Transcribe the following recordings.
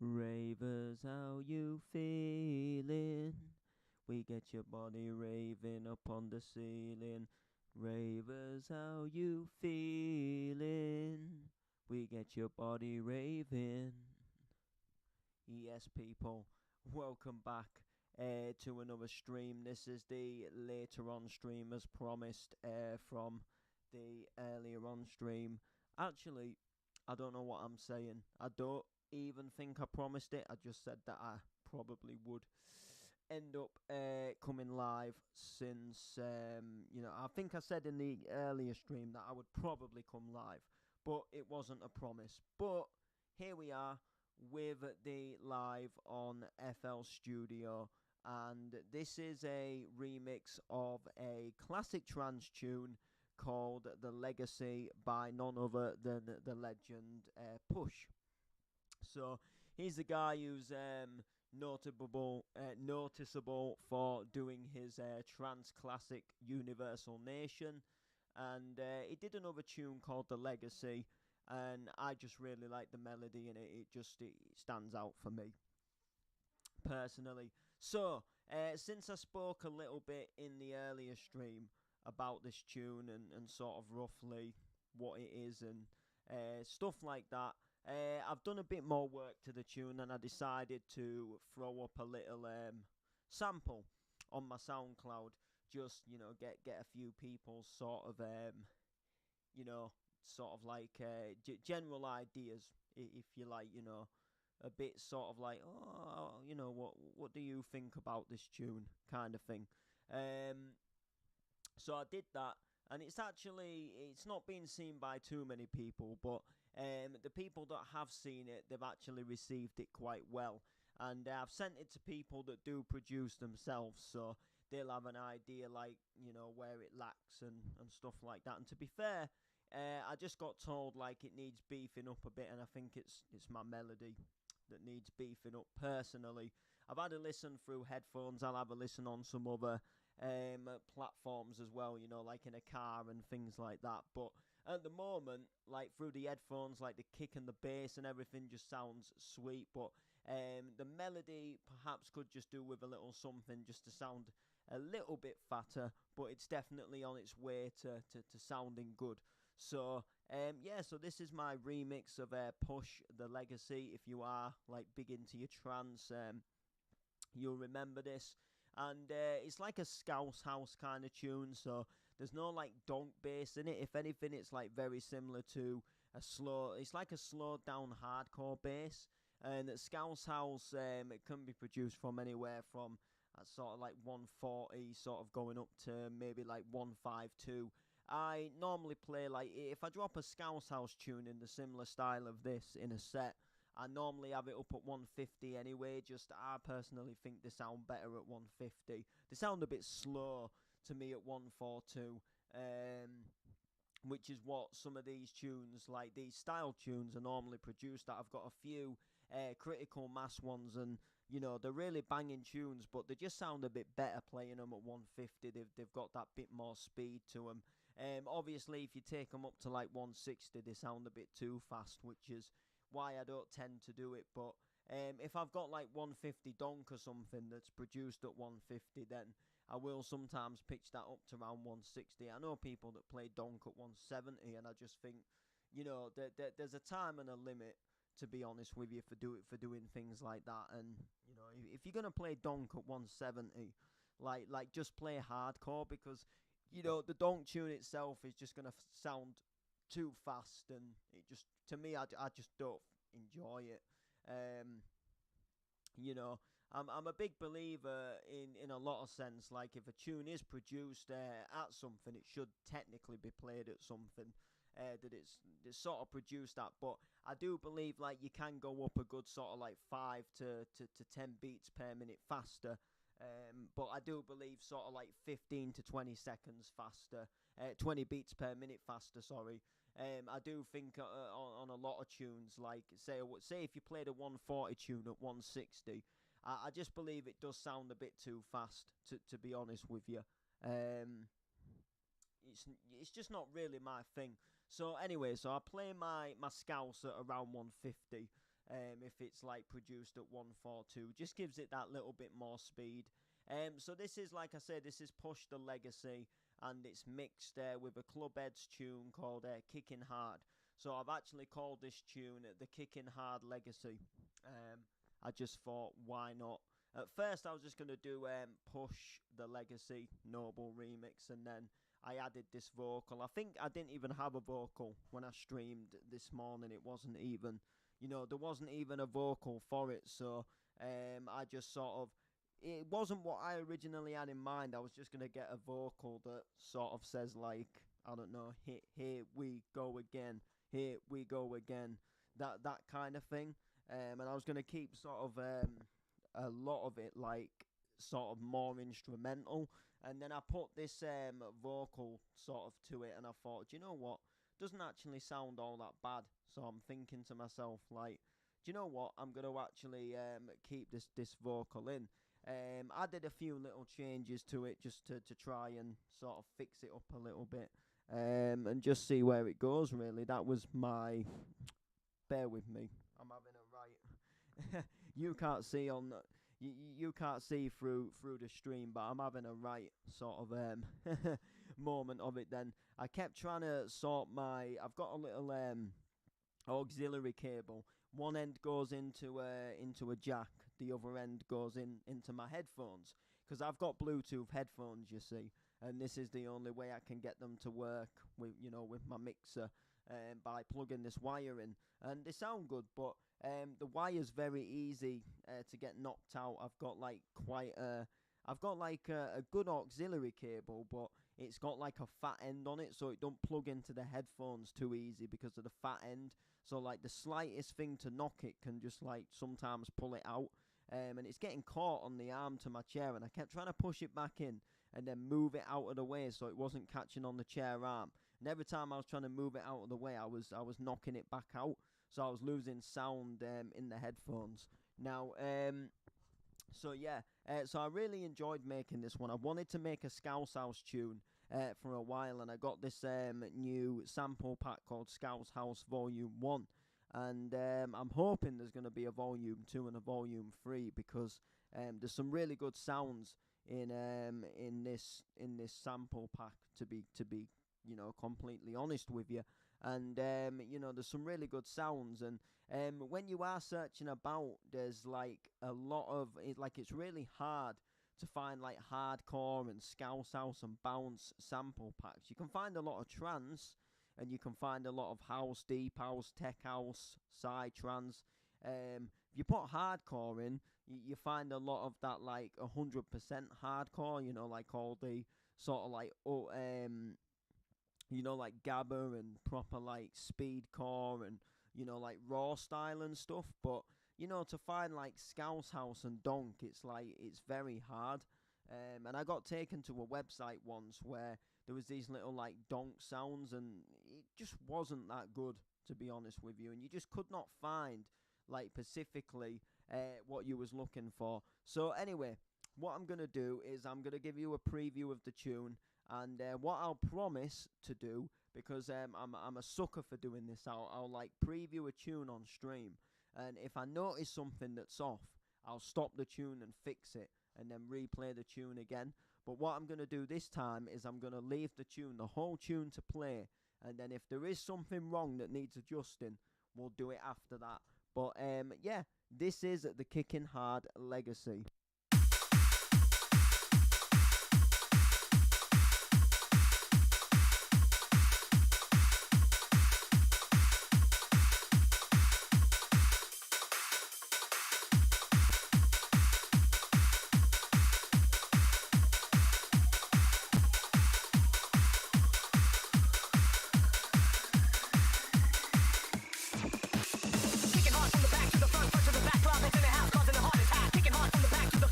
Ravers, how you feeling? We get your body raving up on the ceiling. Ravers, how you feeling? We get your body raving. Yes, people, welcome back to another stream. This is the later on stream as promised from the earlier on stream. Actually, I don't know what I'm saying. I don't even think I promised it. I just said that I probably would end up coming live since, I think I said in the earlier stream that I would probably come live, but it wasn't a promise. But here we are with the live on FL Studio, and this is a remix of a classic trance tune called The Legacy by none other than the legend Push. So he's the guy who's noticeable for doing his trance classic Universal Nation, and he did another tune called The Legacy, and I just really like the melody in it. It stands out for me personally. So since I spoke a little bit in the earlier stream about this tune and sort of roughly what it is and stuff like that, I've done a bit more work to the tune, and I decided to throw up a little sample on my SoundCloud. Just get a few people sort of like general ideas, if you like, a bit sort of like, oh, what do you think about this tune, kind of thing. So I did that, and it's not been seen by too many people, but the people that have seen it, they've actually received it quite well. And I've sent it to people that do produce themselves, so they'll have an idea, like, where it lacks and stuff like that. And to be fair, I just got told, like, it needs beefing up a bit, and I think it's my melody that needs beefing up personally. I've had a listen through headphones. I'll have a listen on some other platforms as well, like in a car and things like that. But at the moment, like through the headphones, like the kick and the bass and everything just sounds sweet. But the melody perhaps could just do with a little something just to sound a little bit fatter. But it's definitely on its way to sounding good. So so this is my remix of Push The Legacy. If you are like big into your trance, you'll remember this. And it's like a Scouse House kind of tune, so there's no like donk bass in it. If anything, it's like very similar to it's like a slowed down hardcore bass. And at Scouse House, it can be produced from anywhere from sort of like 140, sort of going up to maybe like 152. I normally play, like, if I drop a Scouse House tune in the similar style of this in a set, I normally have it up at 150 anyway. Just I personally think they sound better at 150. They sound a bit slow to me at 142, which is what some of these tunes, like these style tunes, are normally produced at. I've got a few critical mass ones, and they're really banging tunes, but they just sound a bit better playing them at 150. They've got that bit more speed to them. Obviously, if you take them up to like 160, they sound a bit too fast, which is why I don't tend to do it. But if I've got like 150 donk or something that's produced at 150, then I will sometimes pitch that up to around 160. I know people that play donk at 170, and I just think, there's a time and a limit, to be honest with you, for doing things like that. And if you're gonna play donk at 170, like just play hardcore, because the donk tune itself is just gonna sound too fast, and it just, to me, I just don't enjoy it. Um, I'm a big believer in a lot of sense. Like, if a tune is produced at something, it should technically be played at something that it's sort of produced at. But I do believe, like, you can go up a good sort of like 5 to 10 beats per minute faster. But I do believe sort of like 15 to 20 seconds faster, 20 beats per minute faster, sorry. I do think on a lot of tunes, like say if you played a 140 tune at 160, I just believe it does sound a bit too fast, to be honest with you. It's just not really my thing. So anyway, I play my Scouse at around 150. if it's like produced at 142. Just gives it that little bit more speed. So this is, like I said, this is Push the Legacy, and it's mixed with a Clubheads tune called Kicking Hard. So I've actually called this tune the Kicking Hard Legacy. I just thought, why not? At first, I was just going to do Push the Legacy Noble remix, and then I added this vocal. I think I didn't even have a vocal when I streamed this morning. It wasn't even, there wasn't even a vocal for it. So I just sort of, it wasn't what I originally had in mind. I was just going to get a vocal that sort of says, like, I don't know, here we go again, here we go again, that kind of thing. And I was going to keep sort of a lot of it like sort of more instrumental, and then I put this vocal sort of to it, and I thought, do you know what, doesn't actually sound all that bad. So I'm thinking to myself, like, do you know what, I'm going to actually keep this vocal in. I did a few little changes to it just to try and sort of fix it up a little bit, and just see where it goes, really. That was my, bear with me, I'm having a right you can't see on the, you can't see through the stream, but I'm having a right sort of moment of it. Then I kept trying to sort I've got a little auxiliary cable. One end goes into a jack, the other end goes into my headphones, because I've got Bluetooth headphones, you see, and this is the only way I can get them to work with with my mixer, by plugging this wire in, and they sound good, but the wire's very easy to get knocked out. I've got like a good auxiliary cable, but it's got like a fat end on it, so it don't plug into the headphones too easy because of the fat end. So like the slightest thing to knock it can just like sometimes pull it out, and it's getting caught on the arm to my chair, and I kept trying to push it back in and then move it out of the way so it wasn't catching on the chair arm. And every time I was trying to move it out of the way, I was knocking it back out, so I was losing sound in the headphones. Now, so yeah, so I really enjoyed making this one. I wanted to make a Scouse House tune for a while, and I got this new sample pack called Scouse House Volume 1, and I'm hoping there's going to be a Volume 2 and a Volume 3, because there's some really good sounds in this sample pack, to be completely honest with you. And there's some really good sounds, and when you are searching about, there's like a lot of it, like it's really hard to find like hardcore and Scouse House and bounce sample packs. You can find a lot of trance, and you can find a lot of house, deep house, tech house, psytrance. If you put hardcore in, you find a lot of that, like 100% hardcore, like all the sort of like like gabber and proper like speedcore and like raw style and stuff. But to find like Scouse House and Donk, it's very hard. And I got taken to a website once where there was these little like donk sounds, and it just wasn't that good, to be honest with you, and you just could not find like specifically what you was looking for. So anyway, what I'm gonna do is I'm gonna give you a preview of the tune, and what I'll promise to do, because I'm a sucker for doing this, I'll like preview a tune on stream, and if I notice something that's off, I'll stop the tune and fix it, and then replay the tune again. But what I'm going to do this time is I'm going to leave the whole tune to play, and then if there is something wrong that needs adjusting, we'll do it after that. But yeah, this is the Kicking Hard Legacy. Kicking hard from the back to the front, front to the back, robbing in the house, causing a heart attack. Kicking hard from the back to the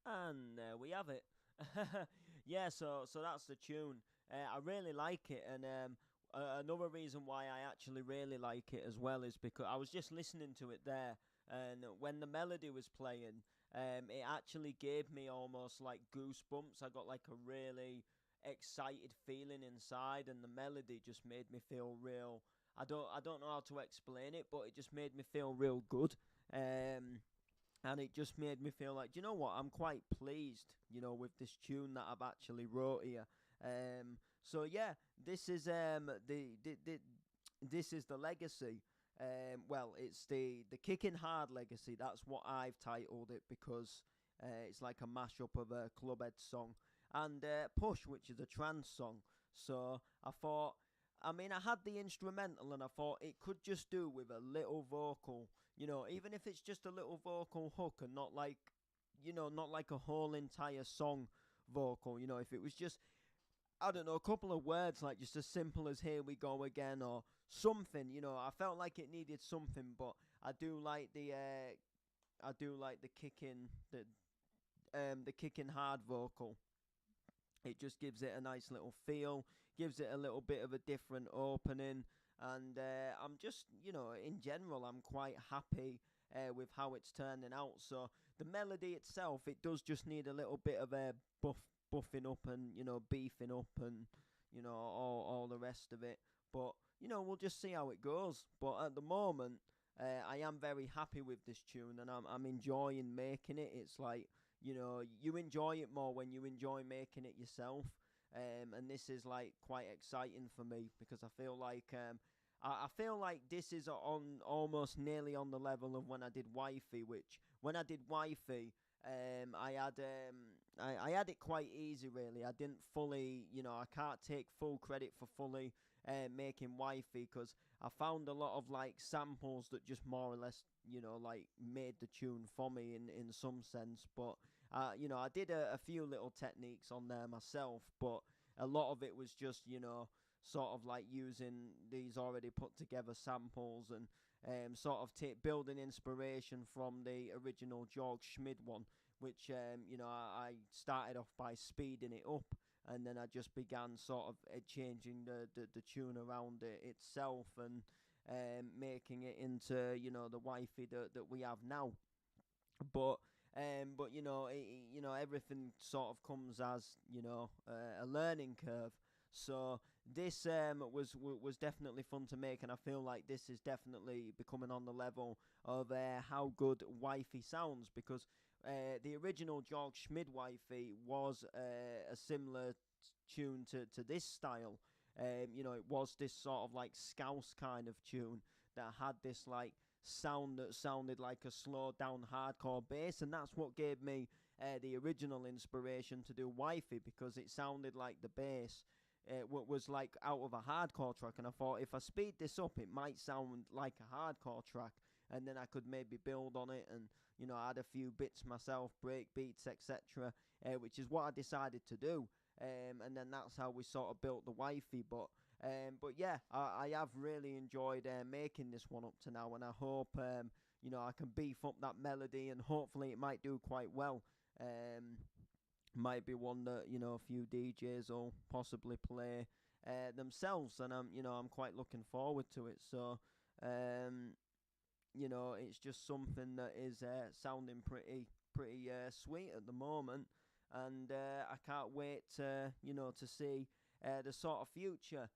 And there we have it. Yeah, so that's the tune. I really like it, and another reason why I actually really like it as well is because I was just listening to it there, and when the melody was playing, it actually gave me almost like goosebumps. I got like a really excited feeling inside, and the melody just made me feel real. I don't know how to explain it, but it just made me feel real good. Um, and it just made me feel like, do you know what? I'm quite pleased, with this tune that I've actually wrote here. So yeah, this is this is the legacy. Well, it's the kicking hard legacy. That's what I've titled it because it's like a mashup of a Clubhead song and Push, which is a trance song. So I thought, I mean, I had the instrumental and I thought it could just do with a little vocal, even if it's just a little vocal hook and not like, not like a whole entire song vocal, if it was just, I don't know, a couple of words like just as simple as "Here we go again" or something. I felt like it needed something, but I do like the kicking hard vocal. It just gives it a nice little feel, gives it a little bit of a different opening, and I'm just, in general, I'm quite happy with how it's turning out. So the melody itself, it does just need a little bit of a buffing up and beefing up and all the rest of it. But we'll just see how it goes. But at the moment, I am very happy with this tune, and I'm enjoying making it. It's like you enjoy it more when you enjoy making it yourself. And this is like quite exciting for me because I feel like I feel like this is on almost nearly on the level of when I did Wifey, which when I did Wifey, I had it quite easy really. I didn't fully, I can't take full credit for fully making Wifey because I found a lot of like samples that just more or less, like made the tune for me in some sense. But I did a few little techniques on there myself, but a lot of it was just, sort of like using these already put together samples and sort of building inspiration from the original George Schmid one, which I started off by speeding it up, and then I just began sort of changing the tune around it itself and making it into the wifey that we have now. But everything sort of comes as a learning curve. So this was definitely fun to make, and I feel like this is definitely becoming on the level of how good Wifey sounds because the original George Schmid Wifey was a similar tune to this style. It was this sort of like scouse kind of tune that had this like sound that sounded like a slowed down hardcore bass, and that's what gave me the original inspiration to do Wifey because it sounded like the bass was like out of a hardcore track, and I thought if I speed this up it might sound like a hardcore track, and then I could maybe build on it and add a few bits myself, break beats, etc., which is what I decided to do. And then that's how we sort of built the Wifey. But yeah, I have really enjoyed making this one up to now, and I hope I can beef up that melody, and hopefully it might do quite well. Might be one that a few DJs will possibly play themselves, and I'm quite looking forward to it. So it's just something that is sounding pretty sweet at the moment, and I can't wait to see the sort of future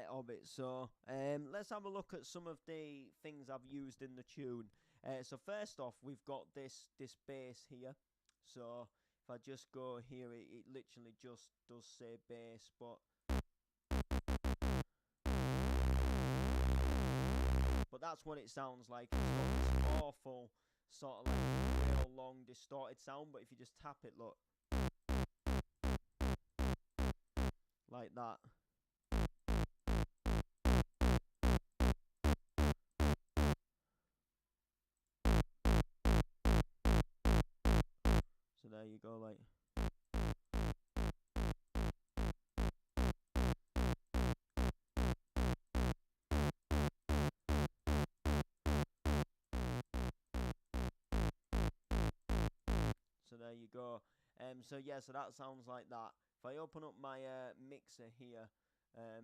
of it. So let's have a look at some of the things I've used in the tune. So first off, we've got this bass here. So if I just go here, it literally just does say bass, but that's what it sounds like. It's got this awful sort of like real long distorted sound, but if you just tap it, look, like that. So there you go, like. So there you go. So yeah, so that sounds like that. If I open up my mixer here,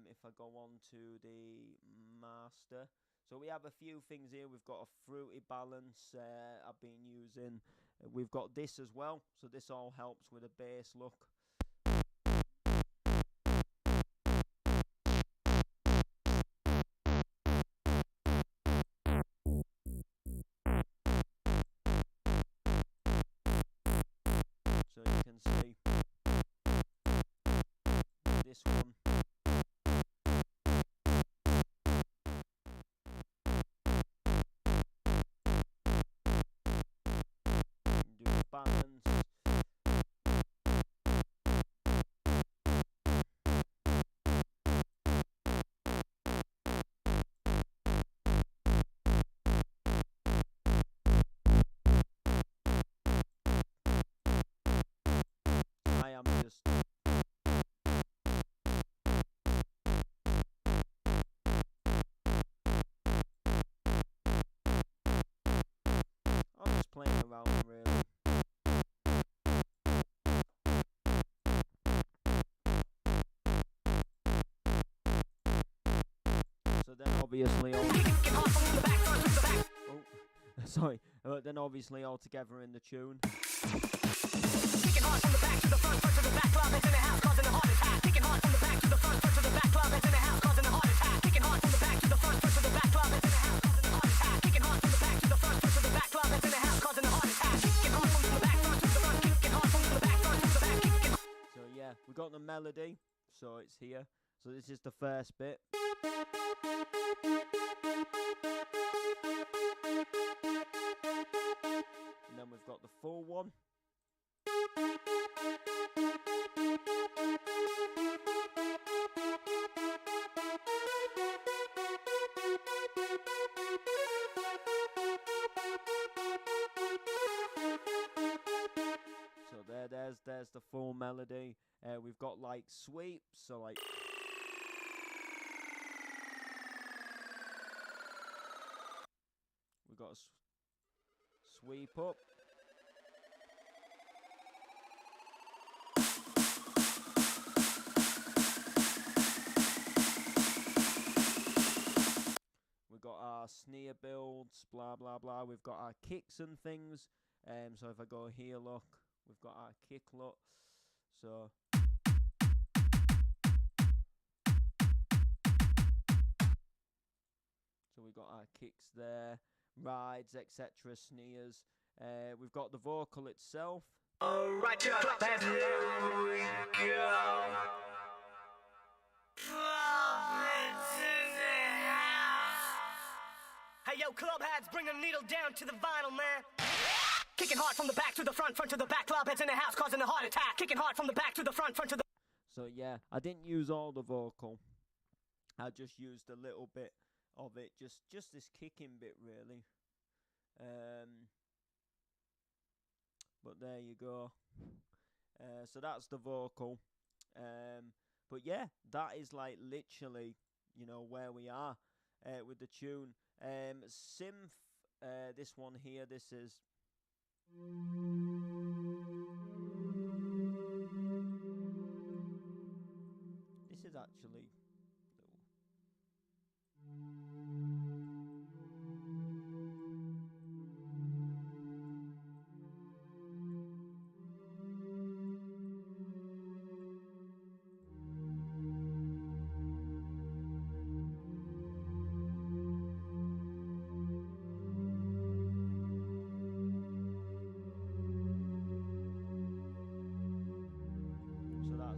if I go on to the master, so we have a few things here. We've got a fruity balance I've been using. We've got this as well, so this all helps with a bass look. So you can see this one. Do the balance. I am just I'm just playing around really. So then obviously sorry, then obviously all together in the tune. Kicking hard from the back to the front, front to the back, club, it's in the house, causing a heart attack. Kicking hard from the back to the front, front to the back, club, it's in the house, causing a heart attack. Kicking hard from the back to the front, front to the back, club, it's in the house, causing a heart attack. Kicking hard from the back to the front, front to the back, club, it's in the house, causing a heart attack. Kicking hard from the back, front to the front, kicking hard from the back, front to the back, kicking. So yeah, we got the melody, so it's here. So this is the first bit. And then we've got the full one. So there's the full melody. We've got like sweeps, so like we've got a sweep up. We've got our snare builds, blah blah blah. We've got our kicks and things. So if I go here, look, we've got our kick, look. So we've got our kicks there, rides, etc., snares. We've got the vocal itself. Alright, let's go. Hey yo, club heads, bring the needle down to the vinyl, man. Kicking hard from the back to the front, front to the back, club heads in the house causing a heart attack. Kicking hard from the back to the front, front to the. So yeah, I didn't use all the vocal. I just used a little bit of it, just this kicking bit really. But there you go. So that's the vocal. But yeah, that is like literally, you know, where we are with the tune. Synth, this one here, this is. This is actually.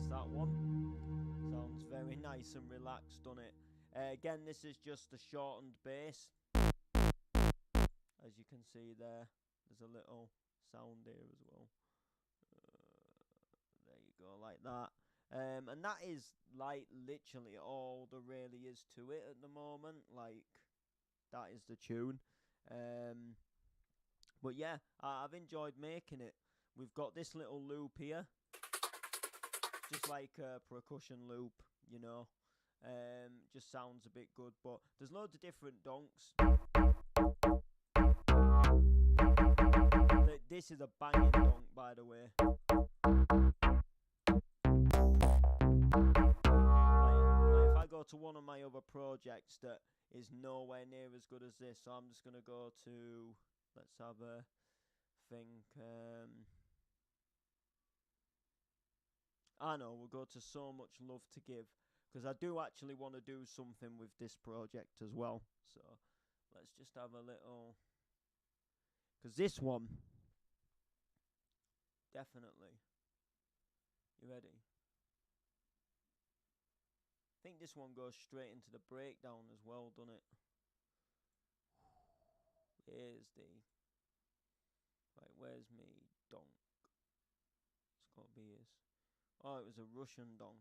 That one sounds very nice and relaxed, doesn't it? Again, this is just the shortened bass, as you can see there. There's a little sound here as well. There you go, like that. And that is like literally all there really is to it at the moment. Like, that is the tune. But yeah, I've enjoyed making it. We've got this little loop here, just like a percussion loop, you know. Just sounds a bit good, but there's loads of different donks. This is a banging donk, by the way. projects that is nowhere near as good as this. So I'm just gonna go to, let's have a think. I know, we'll go to So Much Love to Give, because I do actually want to do something with this project as well. So let's just have a little, because this one, definitely. You ready? I think this one goes straight into the breakdown as well, doesn't it? Here's the, right, where's me donk? It's got to be his. Oh, it was a Russian donk.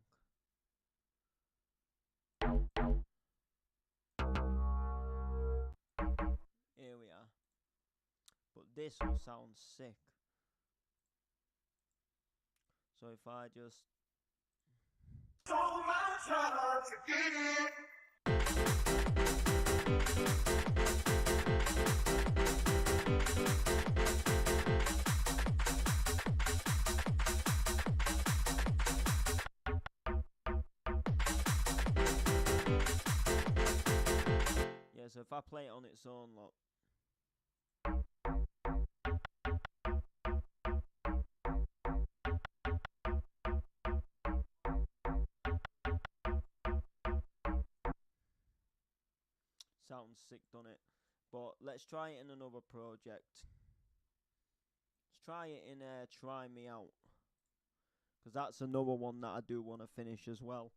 Here we are. But this will sound sick. So if I just... Yeah, so if I play it on its own, look. Sounds sick, doesn't it? But let's try it in another project. Let's try it in Try Me Out, because that's another one that I do want to finish as well.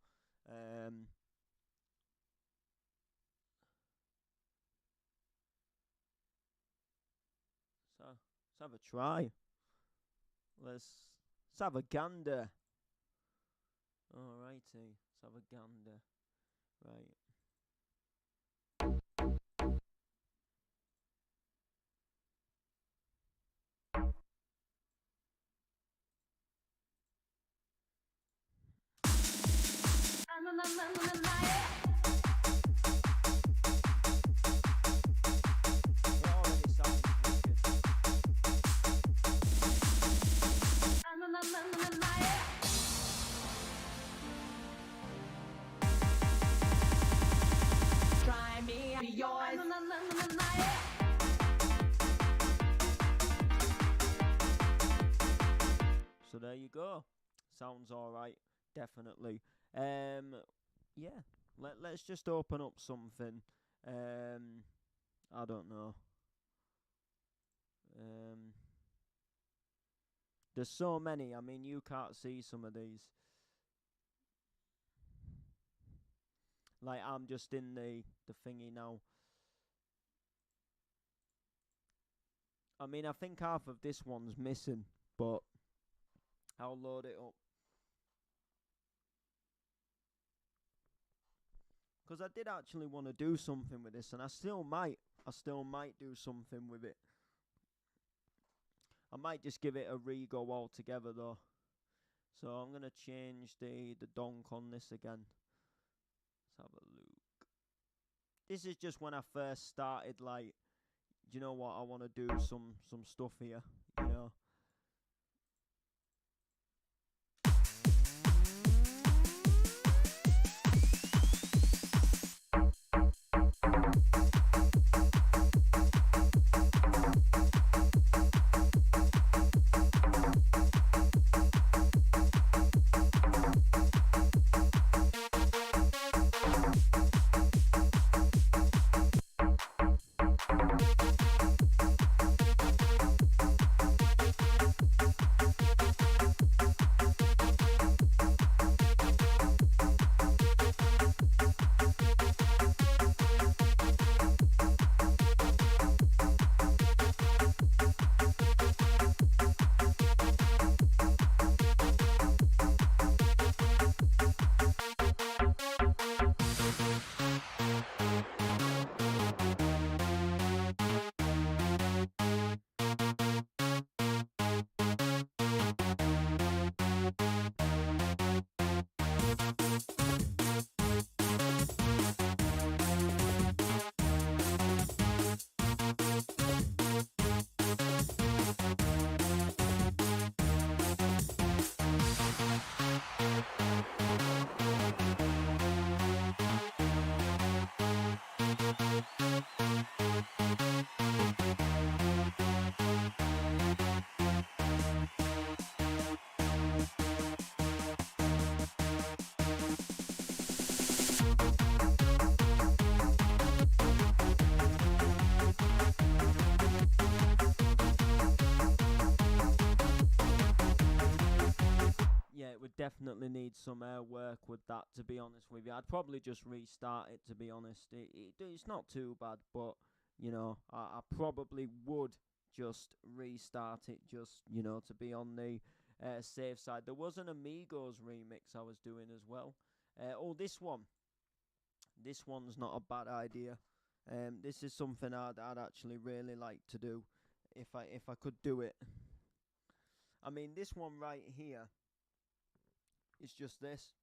So let's have a try. Let's have a gander. Alrighty, let's have a gander. Right. So there you go. Sounds alright, definitely. Yeah, let's just open up something. I don't know. There's so many. I mean, you can't see some of these. Like, I'm just in the thingy now. I mean, I think half of this one's missing, but I'll load it up. Because I did actually want to do something with this, and I still might do something with it. I might just give it a re-go altogether though. So I'm going to change the donk on this again. Let's have a look. This is just when I first started, like, do you know what, I want to do some stuff here, you know. Yeah, it would definitely need some work with that, to be honest with you. I'd probably just restart it, to be honest. It's not too bad, but, I probably would just restart it, just, to be on the safe side. There was an Amigos remix I was doing as well. Oh, this one. This one's not a bad idea. This is something I'd actually really like to do if I could do it. I mean, this one right here is just this.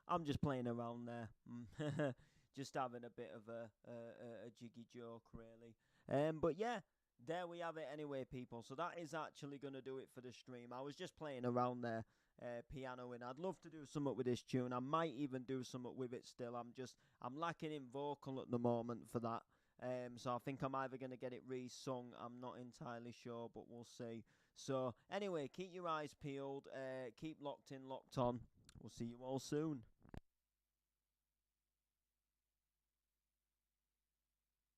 I'm just playing around there. Just having a bit of a jiggy joke, really. But yeah, there we have it anyway, people. So that is actually going to do it for the stream. I was just playing around there, pianoing. I'd love to do something with this tune. I might even do something with it still. I'm lacking in vocal at the moment for that. So I think I'm either going to get it re-sung. I'm not entirely sure, but we'll see. So anyway, keep your eyes peeled. Keep locked in, locked on. We'll see you all soon.